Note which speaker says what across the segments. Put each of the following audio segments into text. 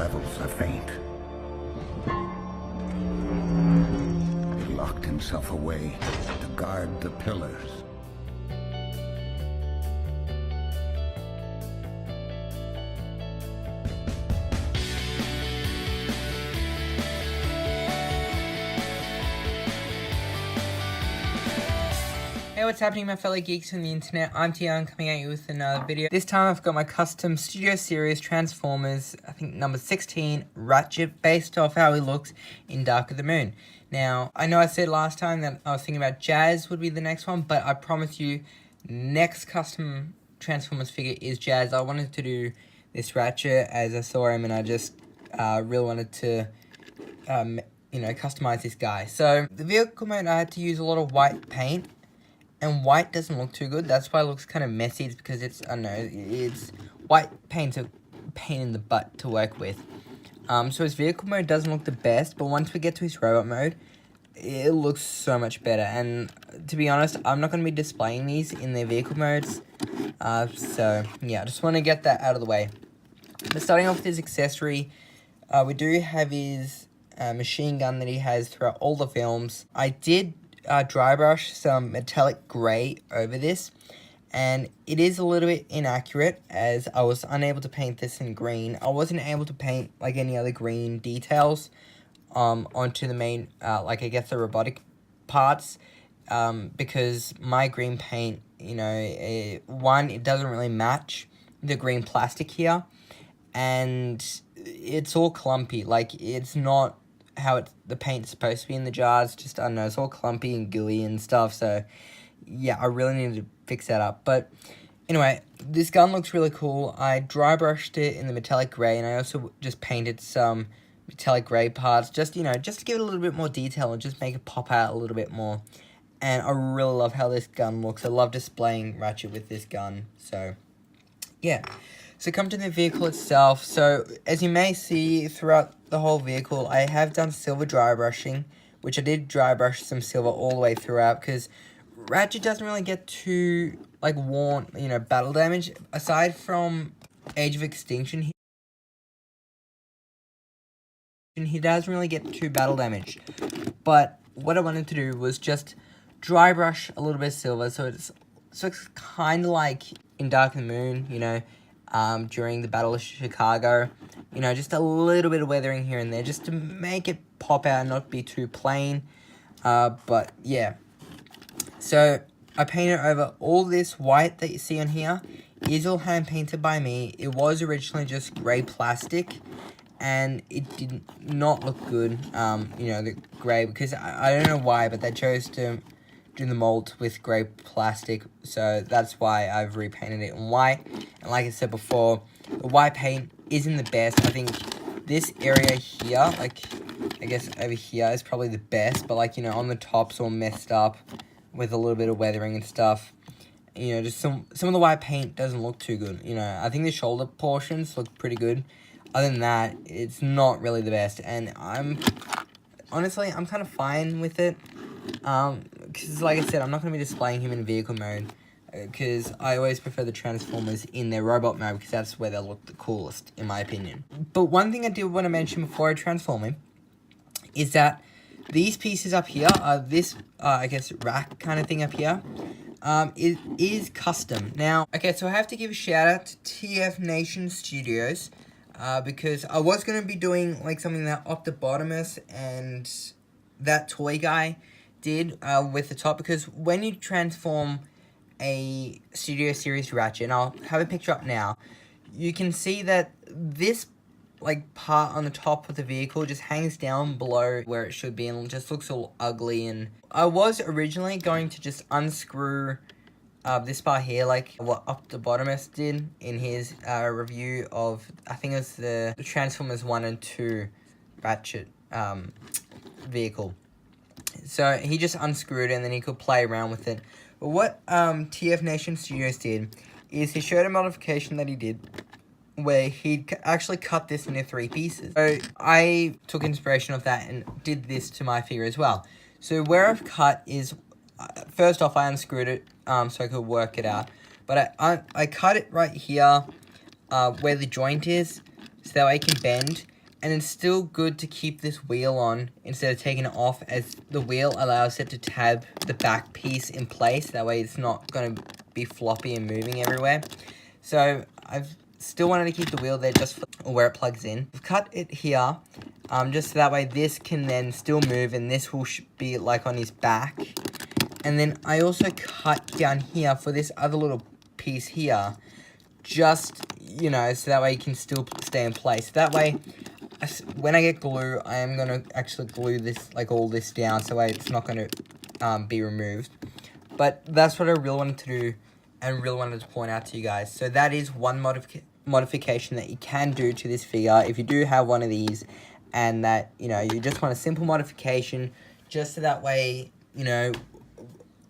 Speaker 1: levels are faint. He locked himself away to guard the pillars.
Speaker 2: Hey, what's happening, my fellow geeks on the internet? I'm TGun coming at you with another video. This time I've got my custom Studio Series Transformers, I think number 16, Ratchet, based off how he looks in Dark of the Moon. Now, I know I said last time that I was thinking about Jazz would be the next one, but I promise you, next custom Transformers figure is Jazz. I wanted to do this Ratchet as I saw him, and I just really wanted to, you know, customize this guy. So, the vehicle mode, I had to use a lot of white paint. And white doesn't look too good. That's why it looks kind of messy. It's because it's, I don't know, it's white paint's a pain in the butt to work with. So his vehicle mode doesn't look the best, but once we get to his robot mode, it looks so much better. And to be honest, I'm not going to be displaying these in their vehicle modes. So yeah, I just want to get that out of the way. But starting off with his accessory, we do have his machine gun that he has throughout all the films. I did dry brush some metallic grey over this, and it is a little bit inaccurate as I was unable to paint this in green. I wasn't able to paint like any other green details onto the main, like I guess the robotic parts, because my green paint, you know, it doesn't really match the green plastic here, and it's all clumpy. Like, it's not how the paint's supposed to be in the jars. Just, I don't know, it's all clumpy and gooey and stuff. So yeah, I really need to fix that up. But anyway, this gun looks really cool. I dry brushed it in the metallic grey, and I also just painted some metallic grey parts, just, you know, just to give it a little bit more detail and just make it pop out a little bit more. And I really love how this gun looks. I love displaying Ratchet with this gun. So yeah, so come to the vehicle itself. So as you may see throughout the whole vehicle, I have done silver dry brushing, which I did dry brush some silver all the way throughout, because Ratchet doesn't really get too, like, worn, you know, battle damage. Aside from Age of Extinction, he doesn't really get too battle damage. But what I wanted to do was just dry brush a little bit of silver, so it's kind of like in Dark of the Moon, you know, during the Battle of Chicago, you know, just a little bit of weathering here and there, just to make it pop out and not be too plain. But yeah, so I painted over all this white that you see on here. Is all hand painted by me. It was originally just grey plastic, and it did not look good, you know, the grey, because I don't know why, but they chose to do the mold with grey plastic, so that's why I've repainted it in white. And like I said before, the white paint isn't the best. I think this area here, like, I guess over here is probably the best, but, like, you know, on the top's all messed up with a little bit of weathering and stuff. You know, just some of the white paint doesn't look too good. You know, I think the shoulder portions look pretty good. Other than that, it's not really the best, and honestly, I'm kind of fine with it. Because like I said, I'm not going to be displaying him in vehicle mode, because I always prefer the Transformers in their robot mode, because that's where they look the coolest, in my opinion. But one thing I did want to mention before I transform him is that these pieces up here, this, I guess, rack kind of thing up here, it is custom. Now, okay, so I have to give a shout out to TF Nation Studios, because I was going to be doing, like, something that Optibotimus and that toy guy did with the top, because when you transform a Studio Series Ratchet, and I'll have a picture up now, you can see that this, like, part on the top of the vehicle just hangs down below where it should be, and just looks all ugly. And I was originally going to just unscrew this part here, like what Optibotimus did in his review of, I think it was the Transformers 1 and 2 Ratchet vehicle. So he just unscrewed it, and then he could play around with it. But what TF Nation Studios did is he showed a modification that he did where he actually cut this into 3 pieces. So I took inspiration of that and did this to my figure as well. So where I've cut is, first off, I unscrewed it so I could work it out. But I cut it right here where the joint is, so that way it can bend. And it's still good to keep this wheel on instead of taking it off, as the wheel allows it to tab the back piece in place. That way it's not going to be floppy and moving everywhere. So I've still wanted to keep the wheel there just for where it plugs in. I've cut it here, just so that way this can then still move, and this will be like on his back. And then I also cut down here for this other little piece here, just, you know, so that way it can still stay in place. That way, when I get glue, I am going to actually glue this, like all this down, so that way it's not going to be removed. But that's what I really wanted to do, and really wanted to point out to you guys. So that is one modification that you can do to this figure if you do have one of these, and that, you know, you just want a simple modification, just so that way, you know,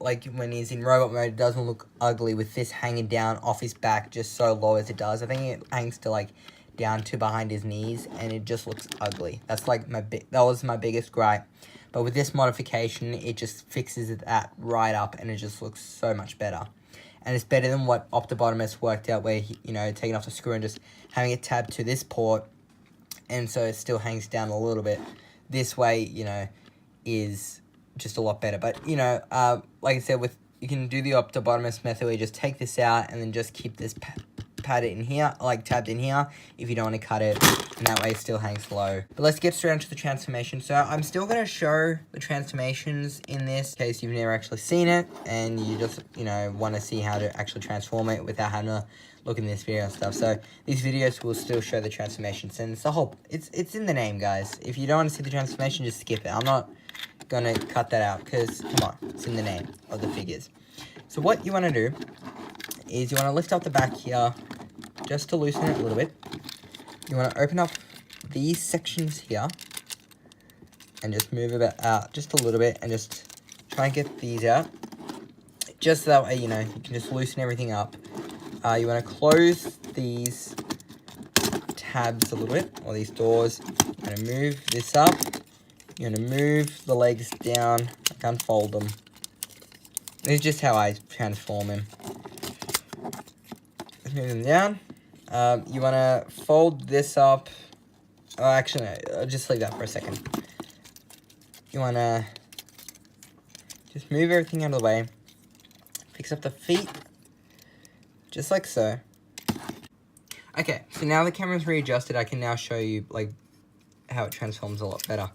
Speaker 2: like when he's in robot mode, it doesn't look ugly with this hanging down off his back just so low as it does. I think it hangs to like down to behind his knees, and it just looks ugly. That's like that was my biggest gripe. But with this modification, it just fixes that right up, and it just looks so much better. And it's better than what Optibotimus worked out, where he, you know, taking off the screw and just having it tabbed to this port, and so it still hangs down a little bit. This way, you know, is just a lot better. But, you know, like I said, you can do the Optibotimus method where you just take this out and then just keep this pad in here, like tabbed in here, if you don't want to cut it, and that way it still hangs low. But let's get straight into the transformation. So I'm still going to show the transformations in this, in case you've never actually seen it, and you just, you know, want to see how to actually transform it without having to look in this video and stuff. So these videos will still show the transformations, and it's in the name, guys. If you don't want to see the transformation, just skip it. I'm not gonna cut that out, because come on, it's in the name of the figures. So what you want to do is you want to lift up the back here just to loosen it a little bit. You want to open up these sections here and just move it out just a little bit, and just try and get these out, just so that way, you know, you can just loosen everything up. You want to close these tabs a little bit, or these doors. You're going to move this up. You're going to move the legs down, like unfold them. This is just how I transform him. Let's move them down. You want to fold this up. Oh, actually, no, I'll just leave that for a second. You want to just move everything out of the way. Fix up the feet, just like so. Okay, so now the camera's readjusted, I can now show you, like, how it transforms a lot better.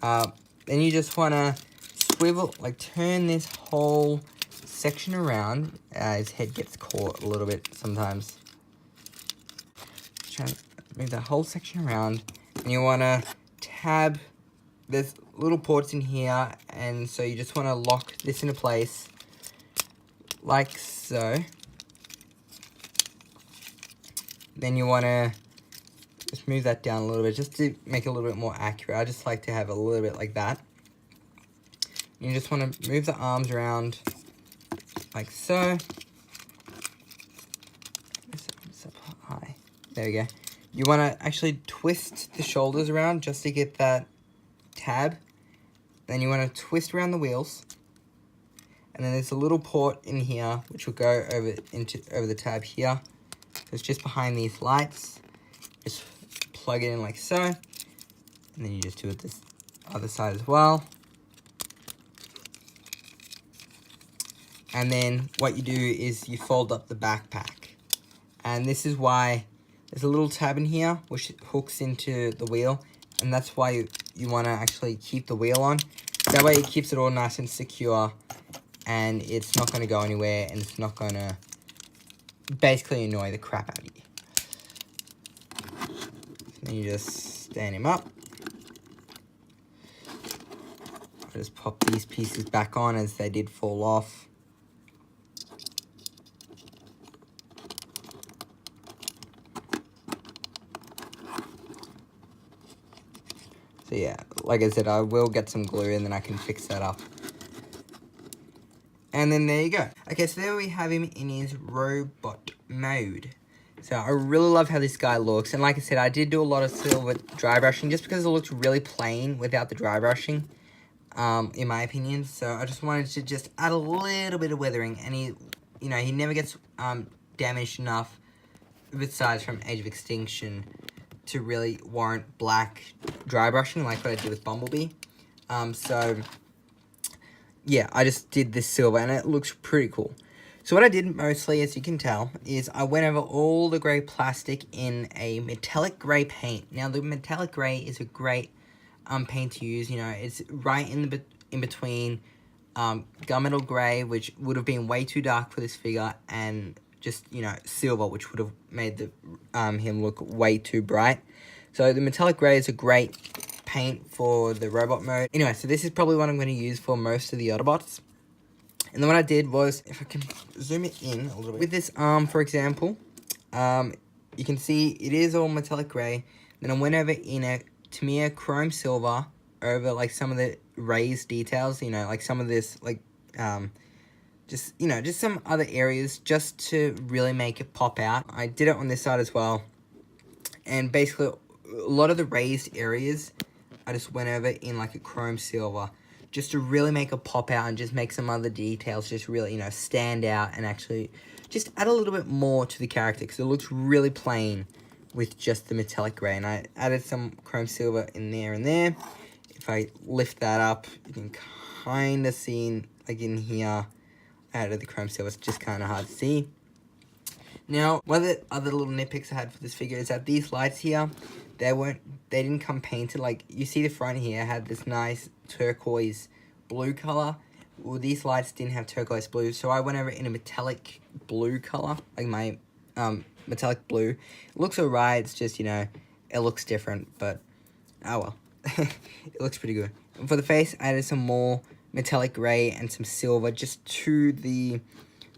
Speaker 2: Then you just want to swivel, like turn this whole section around. His head gets caught a little bit sometimes. Try to move the whole section around, and you want to tab. There's little ports in here, and so you just want to lock this into place, like so. Then you want to just move that down a little bit, just to make it a little bit more accurate. I just like to have a little bit like that. You just want to move the arms around, like so. High. There we go. You want to actually twist the shoulders around just to get that tab. Then you want to twist around the wheels. And then there's a little port in here, which will go over the tab here. So it's just behind these lights. Just plug it in like so, and then you just do it this other side as well. And then what you do is you fold up the backpack, and this is why there's a little tab in here which hooks into the wheel, and that's why you want to actually keep the wheel on. That way it keeps it all nice and secure, and it's not going to go anywhere, and it's not going to basically annoy the crap out of you. Then you just stand him up. I'll just pop these pieces back on as they did fall off. So yeah, like I said, I will get some glue and then I can fix that up. And then there you go. Okay, so there we have him in his robot mode. So I really love how this guy looks. And like I said, I did do a lot of silver dry brushing just because it looks really plain without the dry brushing, in my opinion. So I just wanted to just add a little bit of weathering. And he, you know, he never gets damaged enough besides from Age of Extinction to really warrant black dry brushing like what I did with Bumblebee. So yeah, I just did this silver and it looks pretty cool. So what I did mostly, as you can tell, is I went over all the grey plastic in a metallic grey paint. Now the metallic grey is a great paint to use. You know, it's right in between gunmetal grey, which would have been way too dark for this figure, and just, you know, silver, which would have made the him look way too bright. So the metallic grey is a great paint for the robot mode. Anyway, so this is probably what I'm going to use for most of the Autobots. And then what I did was, if I can zoom it in a little bit, with this arm, for example, you can see it is all metallic grey. Then I went over in a Tamiya chrome silver over like some of the raised details, you know, like some of this, like, just, you know, just some other areas just to really make it pop out. I did it on this side as well. And basically, a lot of the raised areas, I just went over in like a chrome silver just to really make it pop out and just make some other details just really, you know, stand out and actually just add a little bit more to the character, because it looks really plain with just the metallic grey. And I added some chrome silver in there and there. If I lift that up, you can kind of see, like in here, I added the chrome silver. It's just kind of hard to see. Now, one of the other little nitpicks I had for this figure is that these lights here, they didn't come painted. Like, you see the front here had this nice turquoise blue color. Well, these lights didn't have turquoise blue, so I went over in a metallic blue color, like my metallic blue. It looks alright, it's just, you know, it looks different, but oh well. It looks pretty good. And for the face, I added some more metallic grey and some silver just to the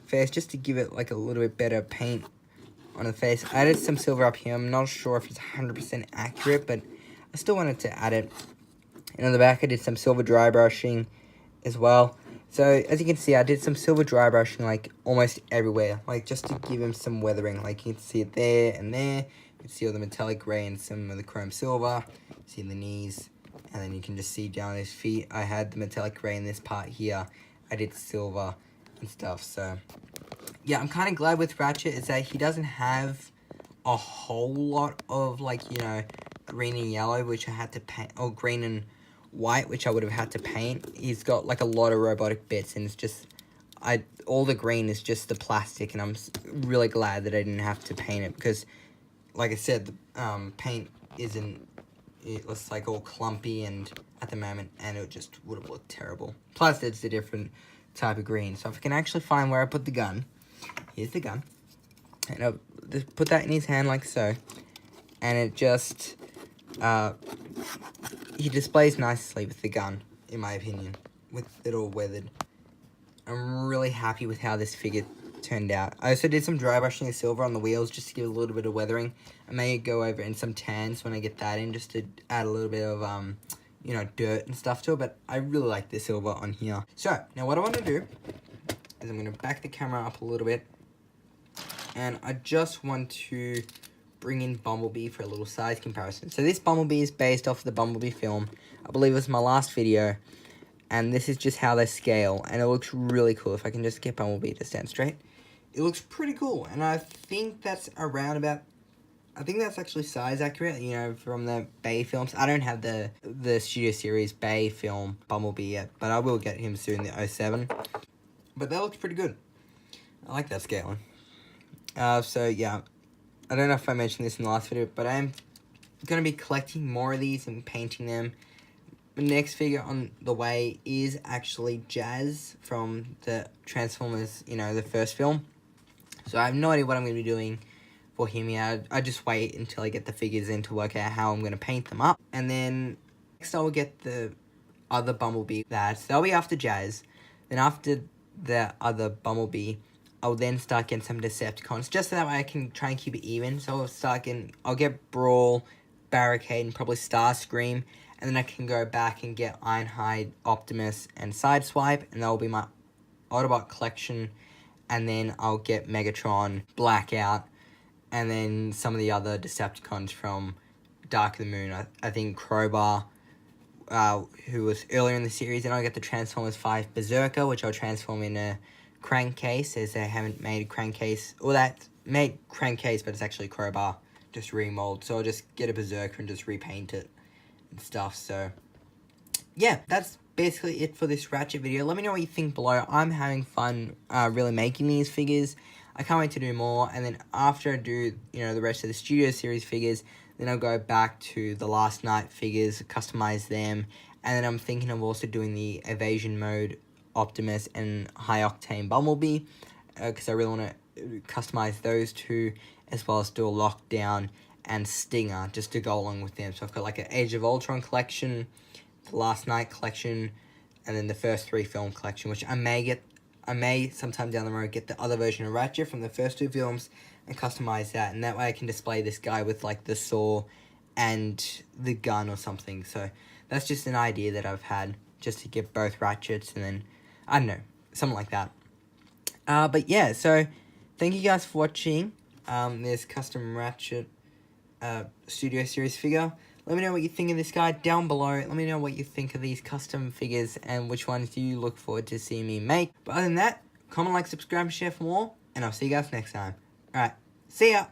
Speaker 2: face, just to give it like a little bit better paint on the face. I added some silver up here. I'm not sure if it's 100% accurate, but I still wanted to add it. And on the back, I did some silver dry brushing as well. So, as you can see, I did some silver dry brushing, like, almost everywhere. Like, just to give him some weathering. Like, you can see it there and there. You can see all the metallic grey and some of the chrome silver. See the knees. And then you can just see down his feet. I had the metallic grey in this part here. I did silver and stuff, so yeah, I'm kind of glad with Ratchet is that he doesn't have a whole lot of, like, you know, green and yellow, which I had to paint, or green and white, which I would have had to paint. He's got like a lot of robotic bits, and it's just, all the green is just the plastic, and I'm really glad that I didn't have to paint it, because like I said, the paint it looks like all clumpy and at the moment, and it just would have looked terrible. Plus, it's a different type of green. So if I can actually find where I put the gun, here's the gun, and I'll just put that in his hand like so, and it just, he displays nicely with the gun, in my opinion, with it all weathered. I'm really happy with how this figure turned out. I also did some dry brushing of silver on the wheels just to give it a little bit of weathering. I may go over in some tans when I get that in, just to add a little bit of, you know, dirt and stuff to it, but I really like the silver on here. So, now what I want to do is I'm going to back the camera up a little bit, and I just want to bring in Bumblebee for a little size comparison. So this Bumblebee is based off the Bumblebee film. I believe it was my last video, and this is just how they scale, and it looks really cool. If I can just get Bumblebee to stand straight, it looks pretty cool, and I think that's around about, I think that's actually size accurate, you know, from the Bay films. I don't have the Studio Series Bay film Bumblebee yet, but I will get him soon, the 07. But that looks pretty good. I like that scaling. So yeah, I don't know if I mentioned this in the last video, but I'm going to be collecting more of these and painting them. The next figure on the way is actually Jazz from the Transformers, you know, the first film. So I have no idea what I'm going to be doing for him yet. I just wait until I get the figures in to work out how I'm going to paint them up. And then next I will get the other Bumblebee. That'll be after Jazz. Then after the other Bumblebee, I'll then start getting some Decepticons, just so that way I can try and keep it even. So I'll get Brawl, Barricade, and probably Starscream, and then I can go back and get Ironhide, Optimus, and Sideswipe, and that'll be my Autobot collection. And then I'll get Megatron, Blackout, and then some of the other Decepticons from Dark of the Moon. I think Crowbar, who was earlier in the series, and I'll get the Transformers 5 Berserker, which I'll transform in a Crankcase, as they haven't made a Crankcase, or that made Crankcase, but it's actually Crowbar just remold. So I'll just get a Berserker and just repaint it and stuff. So yeah, that's basically it for this Ratchet video. Let me know what you think below. I'm having fun really making these figures. I can't wait to do more, and then after I do, you know, the rest of the Studio Series figures, then I'll go back to the Last Night figures, customize them, and then I'm thinking of also doing the Evasion Mode Optimus and High Octane Bumblebee, because I really want to customize those two, as well as do a Lockdown and Stinger, just to go along with them. So I've got like an Age of Ultron collection, the Last Night collection, and then the first 3 film collection, which I may sometime down the road get the other version of Ratchet from the first 2 films and customize that, and that way I can display this guy with like the saw and the gun or something. So that's just an idea that I've had, just to get both Ratchets, and then I don't know, something like that. But yeah, so thank you guys for watching this custom Ratchet Studio Series figure. Let me know what you think of this guy down below. Let me know what you think of these custom figures and which ones do you look forward to seeing me make. But other than that, comment, like, subscribe, and share for more, and I'll see you guys next time. Alright, see ya!